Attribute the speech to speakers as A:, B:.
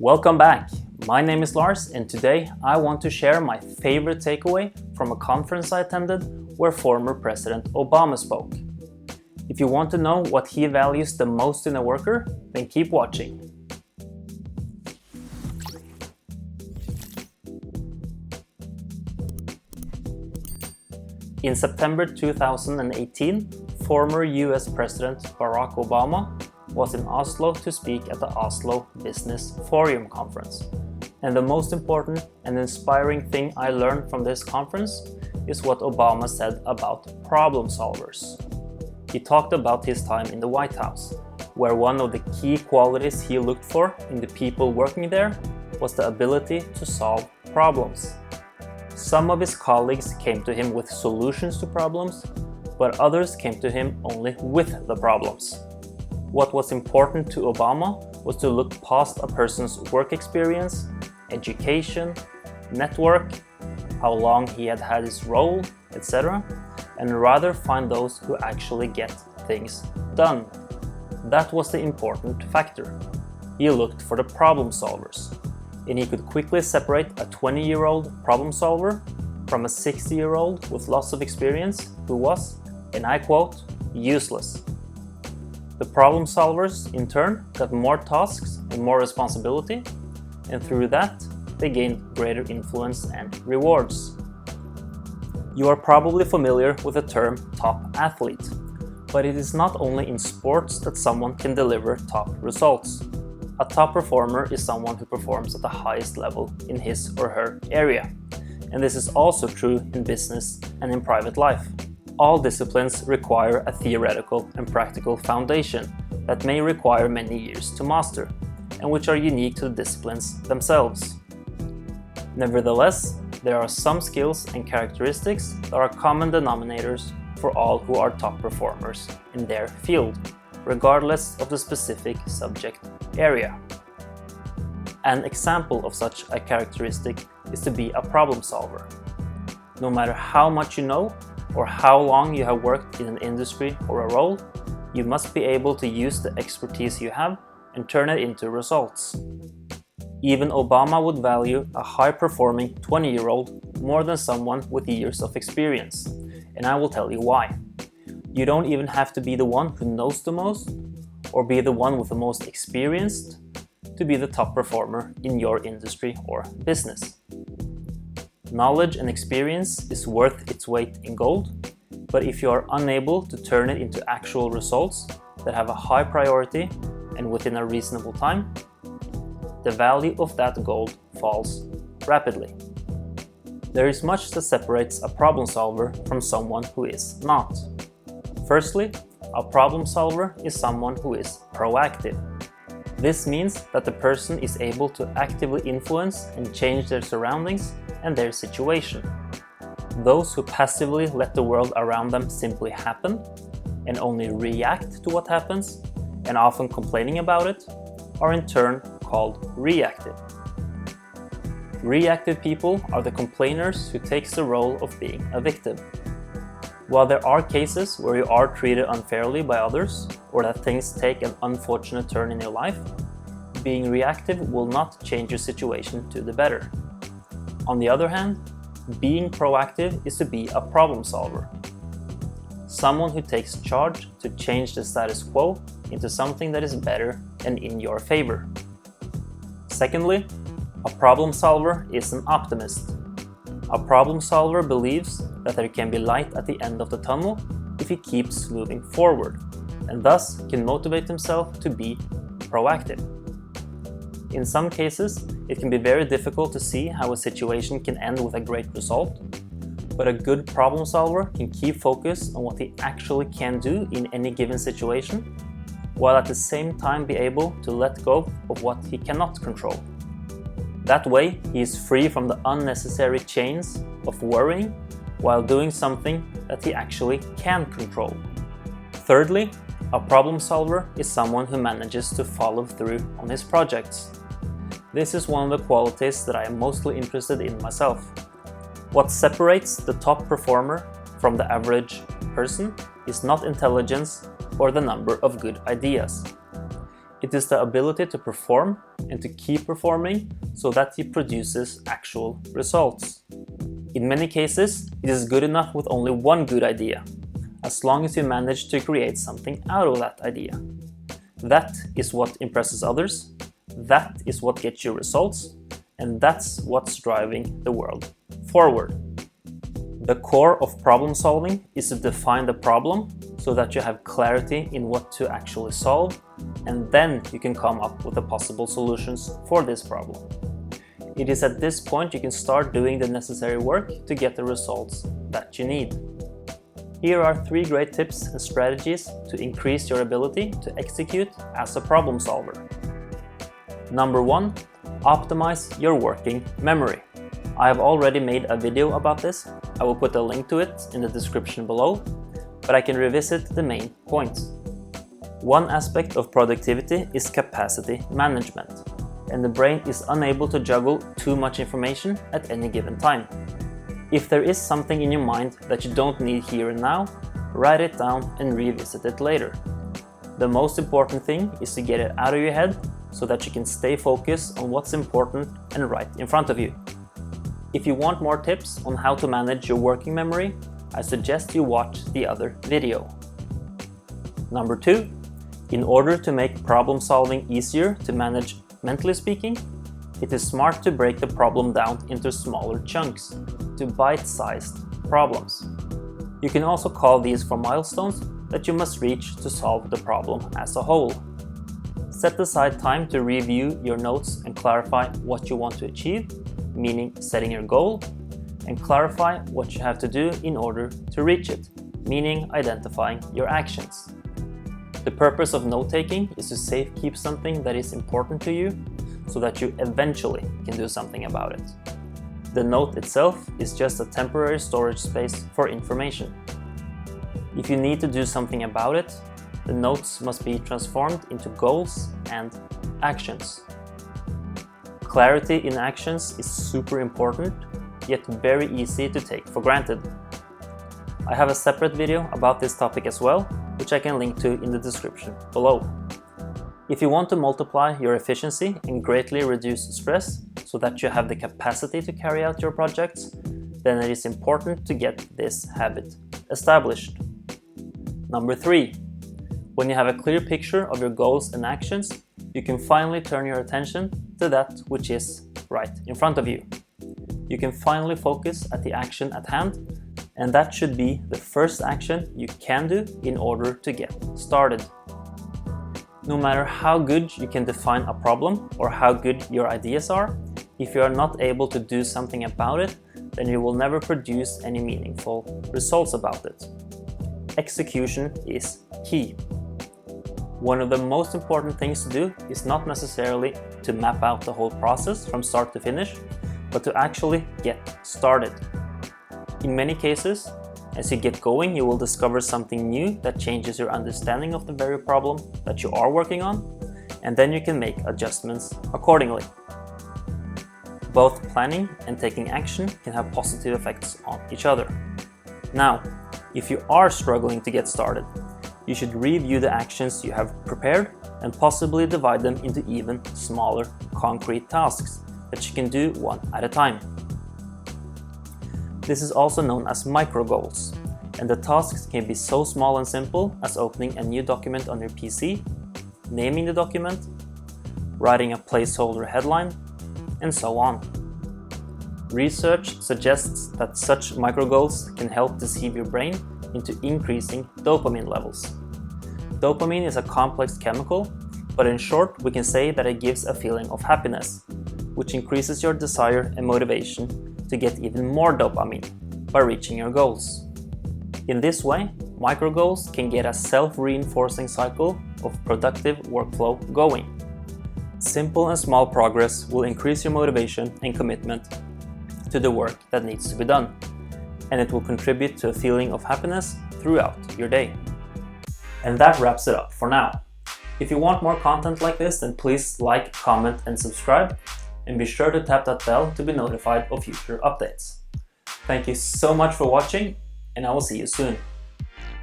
A: Welcome back. My name is Lars, and today I want to share my favorite takeaway from a conference I attended where former President Obama spoke. If you want to know what he values the most in a worker, then keep watching. In September 2018, former US President Barack Obama was in Oslo to speak at the Oslo Business Forum conference. And the most important and inspiring thing I learned from this conference is what Obama said about problem solvers. He talked about his time in the White House, where one of the key qualities he looked for in the people working there was the ability to solve problems. Some of his colleagues came to him with solutions to problems, but others came to him only with the problems. What was important to Obama was to look past a person's work experience, education, network, how long he had had his role, etc., and rather find those who actually get things done. That was the important factor. He looked for the problem solvers, and he could quickly separate a 20-year-old problem solver from a 60-year-old with lots of experience who was, and I quote, useless. The problem solvers, in turn, got more tasks and more responsibility, and through that, they gained greater influence and rewards. You are probably familiar with the term top athlete, but it is not only in sports that someone can deliver top results. A top performer is someone who performs at the highest level in his or her area, and this is also true in business and in private life. All disciplines require a theoretical and practical foundation that may require many years to master, and which are unique to the disciplines themselves. Nevertheless, there are some skills and characteristics that are common denominators for all who are top performers in their field, regardless of the specific subject area. An example of such a characteristic is to be a problem solver. No matter how much you know or how long you have worked in an industry or a role, you must be able to use the expertise you have and turn it into results. Even Obama would value a high-performing 20-year-old more than someone with years of experience, and I will tell you why. You don't even have to be the one who knows the most or be the one with the most experience to be the top performer in your industry or business. Knowledge and experience is worth its weight in gold, but if you are unable to turn it into actual results that have a high priority and within a reasonable time, the value of that gold falls rapidly. There is much that separates a problem solver from someone who is not. Firstly, a problem solver is someone who is proactive. This means that the person is able to actively influence and change their surroundings and their situation. Those who passively let the world around them simply happen and only react to what happens, and often complaining about it, are in turn called reactive. Reactive people are the complainers who takes the role of being a victim. While there are cases where you are treated unfairly by others or that things take an unfortunate turn in your life, being reactive will not change your situation to the better. On the other hand, being proactive is to be a problem solver. Someone who takes charge to change the status quo into something that is better and in your favor. Secondly, a problem solver is an optimist. A problem solver believes that there can be light at the end of the tunnel if he keeps moving forward, and thus can motivate himself to be proactive. In some cases, it can be very difficult to see how a situation can end with a great result, but a good problem solver can keep focus on what he actually can do in any given situation, while at the same time be able to let go of what he cannot control. That way, he is free from the unnecessary chains of worrying while doing something that he actually can control. Thirdly, a problem solver is someone who manages to follow through on his projects. This is one of the qualities that I am mostly interested in myself. What separates the top performer from the average person is not intelligence or the number of good ideas. It is the ability to perform and to keep performing so that it produces actual results. In many cases, it is good enough with only one good idea, as long as you manage to create something out of that idea. That is what impresses others, that is what gets you results, and that's what's driving the world forward. The core of problem solving is to define the problem so that you have clarity in what to actually solve, and then you can come up with the possible solutions for this problem. It is at this point you can start doing the necessary work to get the results that you need. Here are 3 great tips and strategies to increase your ability to execute as a problem solver. Number 1, optimize your working memory. I have already made a video about this. I will put a link to it in the description below, but I can revisit the main points. One aspect of productivity is capacity management, and the brain is unable to juggle too much information at any given time. If there is something in your mind that you don't need here and now, write it down and revisit it later. The most important thing is to get it out of your head so that you can stay focused on what's important and right in front of you. If you want more tips on how to manage your working memory, I suggest you watch the other video. Number 2, in order to make problem solving easier to manage mentally speaking, it is smart to break the problem down into smaller chunks, to bite-sized problems. You can also call these for milestones that you must reach to solve the problem as a whole. Set aside time to review your notes and clarify what you want to achieve, meaning setting your goal, and clarify what you have to do in order to reach it, meaning identifying your actions. The purpose of note-taking is to safekeep something that is important to you so that you eventually can do something about it. The note itself is just a temporary storage space for information. If you need to do something about it, the notes must be transformed into goals and actions. Clarity in actions is super important, yet very easy to take for granted. I have a separate video about this topic as well, which I can link to in the description below. If you want to multiply your efficiency and greatly reduce stress so that you have the capacity to carry out your projects, then it is important to get this habit established. Number 3, when you have a clear picture of your goals and actions, you can finally turn your attention to that which is right in front of you. You can finally focus at the action at hand, and that should be the first action you can do in order to get started. No matter how good you can define a problem or how good your ideas are, if you are not able to do something about it, then you will never produce any meaningful results about it. Execution is key. One of the most important things to do is not necessarily to map out the whole process from start to finish, but to actually get started. In many cases, as you get going, you will discover something new that changes your understanding of the very problem that you are working on, and then you can make adjustments accordingly. Both planning and taking action can have positive effects on each other. Now, if you are struggling to get started, you should review the actions you have prepared and possibly divide them into even smaller, concrete tasks that you can do one at a time. This is also known as micro goals, and the tasks can be so small and simple as opening a new document on your PC, naming the document, writing a placeholder headline, and so on. Research suggests that such micro goals can help deceive your brain into increasing dopamine levels. Dopamine is a complex chemical, but in short, we can say that it gives a feeling of happiness, which increases your desire and motivation to get even more dopamine by reaching your goals. In this way, micro goals can get a self-reinforcing cycle of productive workflow going. Simple and small progress will increase your motivation and commitment to the work that needs to be done, and it will contribute to a feeling of happiness throughout your day. And that wraps it up for now. If you want more content like this, then please like, comment, and subscribe, and be sure to tap that bell to be notified of future updates. Thank you so much for watching, and I will see you soon.